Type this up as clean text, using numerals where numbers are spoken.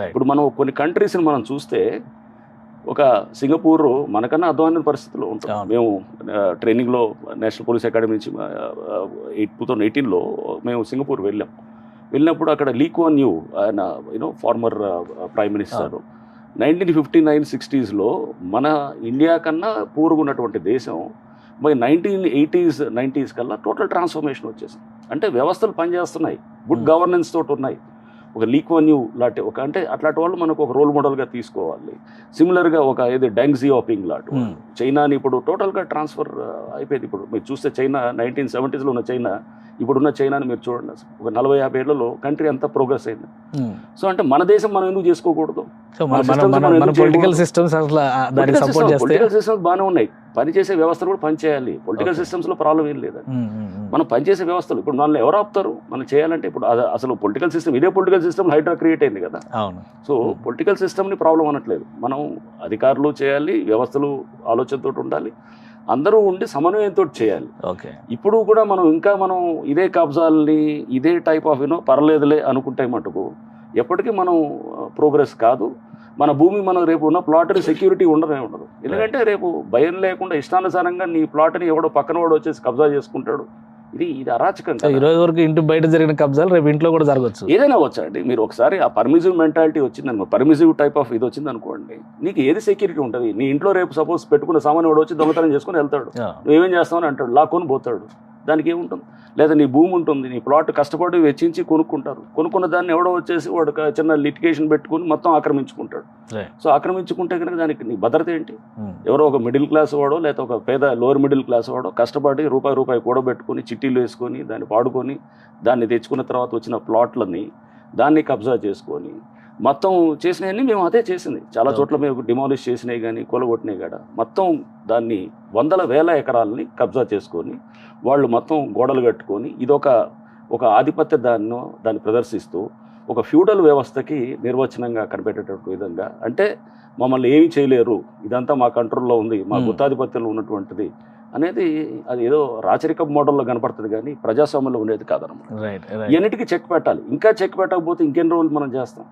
ఇప్పుడు మనం కొన్ని కంట్రీస్ని మనం చూస్తే ఒక సింగపూర్ మనకన్నా అధ్వాన పరిస్థితుల్లో ఉంటాం. మేము ట్రైనింగ్లో నేషనల్ పోలీస్ అకాడమీ నుంచి 2018లో మేము సింగపూర్ వెళ్ళినప్పుడు అక్కడ లీ కువాన్ యూ ఆయన ఫార్మర్ ప్రైమ్ మినిస్టర్ 1959-60sలో మన ఇండియా కన్నా పూర్వగున్నటువంటి దేశం మరి 1980s-90s కల్లా టోటల్ ట్రాన్స్ఫర్మేషన్ వచ్చేసింది. అంటే వ్యవస్థలు పనిచేస్తున్నాయి, గుడ్ గవర్నెన్స్ తోటి ఉన్నాయి. ఒక లీ కువాన్ యూ లాంటి అంటే అట్లాంటి వాళ్ళు మనకు ఒక రోల్ మోడల్గా తీసుకోవాలి. సిమిలర్గా ఒక డెంగ్ జియాపింగ్ లాంటి చైనాని ఇప్పుడు టోటల్గా ట్రాన్స్ఫర్ అయిపోయింది. ఇప్పుడు మీరు చూస్తే చైనా 1970sలో ఉన్న చైనా ఇప్పుడున్న చైనాని మీరు చూడండి, ఒక 40-50 ఏళ్లలో కంట్రీ అంతా ప్రోగ్రెస్ అయింది. సో అంటే మన దేశం మనం ఎందుకు చేసుకోకూడదు? పొలిటికల్ సిస్టమ్స్ బాగానే ఉన్నాయి, పనిచేసే వ్యవస్థలు కూడా పనిచేయాలి. పొలిటికల్ సిస్టమ్స్లో ప్రాబ్లం ఏం లేదు. మనం పనిచేసే వ్యవస్థలు ఇప్పుడు మనల్ని ఎవరు ఆపుతారు మనం చేయాలంటే? ఇప్పుడు అసలు పొలిటికల్ సిస్టమ్ ఇదే పొలిటికల్ సిస్టమ్ హైడ్రా క్రియేట్ అయింది కదా. సో పొలిటికల్ సిస్టమ్ని ప్రాబ్లం అనట్లేదు. మనం అధికారులు చేయాలి, వ్యవస్థలు ఆలోచనతో ఉండాలి, అందరూ ఉండి సమన్వయంతో చేయాలి. ఇప్పుడు కూడా మనం ఇదే కబ్జాలని ఇదే టైప్ ఆఫ్ పర్లేదులే అనుకుంటే మటుకు ఎప్పటికీ మనం ప్రోగ్రెస్ కాదు. మన భూమి మనం రేపు ఉన్న ప్లాట్ని సెక్యూరిటీ ఉండదు. ఎందుకంటే రేపు భయం లేకుండా ఇష్టానుసారంగా నీ ప్లాట్ని ఎవడో పక్కన వాడు వచ్చేసి కబ్జా చేసుకుంటాడు. ఇది అరాచకం. ఈ రోజు వరకు ఇంటి బయట జరిగిన కబ్జాలు రేపు ఇంట్లో కూడా జరగచ్చు, ఏదైనా వచ్చండి. మీరు ఒకసారి ఆ పర్మిసివ్ మెంటాలిటీ వచ్చిందనుకో, పర్మిసివ్ టైప్ ఆఫ్ ఇది వచ్చింది అనుకోండి, నీకు ఏది సెక్యూరిటీ ఉంటుంది? నీ ఇంట్లో రేపు సపోజ్ పెట్టుకున్న సామాన్ వాడు వచ్చి దొంగతనం చేసుకుని వెళ్తాడు, నువ్వేం చేస్తావని అంటాడు, లాక్కొని పోతాడు. దానికి ఏముంటుంది? లేదా నీ భూమి ఉంటుంది, నీ ప్లాట్ కష్టపడి వెచ్చించి కొనుక్కుంటారు, కొనుక్కున్న దాన్ని ఎవడో వచ్చేసి వాడు చిన్న లిటిగేషన్ పెట్టుకుని మొత్తం ఆక్రమించుకుంటాడు. సో ఆక్రమించుకుంటే కనుక దానికి నీ భద్రత ఏంటి? ఎవరో ఒక మిడిల్ క్లాస్ వాడో లేదా ఒక పేద లోవర్ మిడిల్ క్లాస్ వాడో కష్టపడి రూపాయి కూడబెట్టుకుని చిట్టీలు వేసుకొని దాన్ని వాడుకొని దాన్ని తెచ్చుకున్న తర్వాత వచ్చిన ప్లాట్లని దాన్ని కబ్జా చేసుకొని మొత్తం చేసినవన్నీ మేము అదే చేసింది. చాలా చోట్ల మేము డిమాలిష్ చేసినాయి కానీ కూలగొట్టినాయి కాడ మొత్తం దాన్ని 100,000 ఎకరాలని కబ్జా చేసుకొని వాళ్ళు మొత్తం గోడలు కట్టుకొని ఇదొక ఆధిపత్య దాన్ని ప్రదర్శిస్తూ ఒక ఫ్యూడల్ వ్యవస్థకి నిర్వచనంగా కనిపెట్టేటటువంటి విధంగా, అంటే మమ్మల్ని ఏమీ చేయలేరు, ఇదంతా మా కంట్రోల్లో ఉంది, మా గుత్తాధిపత్యంలో ఉన్నటువంటిది అనేది అది ఏదో రాచరిక మోడల్లో కనపడుతుంది కానీ ప్రజాస్వామ్యంలో ఉండేది కాదనమాట. ఇవన్నిటికీ చెక్ పెట్టాలి. ఇంకా చెక్ పెట్టకపోతే ఇంకెన్ని రోజులు మనం చేస్తాం?